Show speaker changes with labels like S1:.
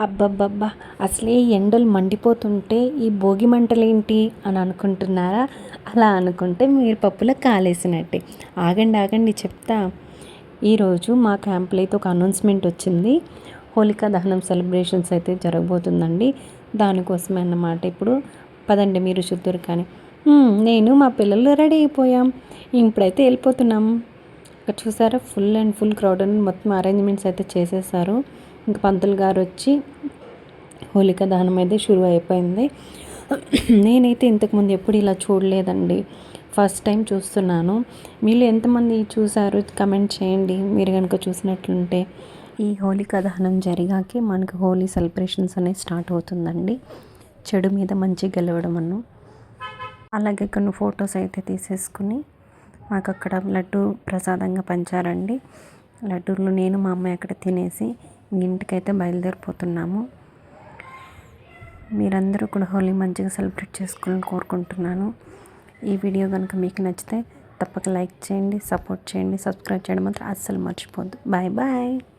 S1: అబ్బబ్బబ్బా! అసలే ఎండలు మండిపోతుంటే ఈ భోగి మంటలేంటి అని అనుకుంటున్నారా? అలా అనుకుంటే మీరు పప్పులో కాలేసినట్టే. ఆగండి చెప్తా. ఈరోజు మా క్యాంప్లో అయితే ఒక అనౌన్స్మెంట్ వచ్చింది. హోలికా దహనం సెలబ్రేషన్స్ అయితే జరగబోతుందండి. దానికోసమే అన్నమాట. ఇప్పుడు పదండి మీరు చూద్దురు కానీ. నేను మా పిల్లలు రెడీ అయిపోయాం. ఇప్పుడైతే వెళ్ళిపోతున్నాం. ఇక్కడ చూసారా ఫుల్ క్రౌడ్ అని మొత్తం అరేంజ్మెంట్స్ అయితే చేసేసారు. ఇంక పంతులు గారు వచ్చి హోలికా దహనం అయితే షురు అయిపోయింది. నేనైతే ఇంతకుముందు ఎప్పుడు ఇలా చూడలేదండి. ఫస్ట్ టైం చూస్తున్నాను. మీరు ఎంతమంది చూసారు కమెంట్ చేయండి. మీరు కనుక చూసినట్లుంటే. ఈ హోలికా దహనం జరిగాకే మనకు హోలీ సెలబ్రేషన్స్ అనేవి స్టార్ట్ అవుతుందండి. చెడు మీద మంచి గెలవడం అను. అలాగే కొన్ని ఫొటోస్ అయితే తీసేసుకుని మాకు అక్కడ లడ్డు ప్రసాదంగా పంచారండి. లడ్డూలు నేను మా అమ్మాయి అక్కడ తినేసి ఇంటికైతే బయలుదేరిపోతున్నాము. మీరందరూ కూడా హోలీ మంచిగా సెలబ్రేట్ చేసుకోవాలని కోరుకుంటున్నాను. ఈ వీడియో కనుక మీకు నచ్చితే తప్పక లైక్ చేయండి, సపోర్ట్ చేయండి, సబ్స్క్రైబ్ చేయడం మాత్రం అస్సలు మర్చిపోద్దు. బాయ్.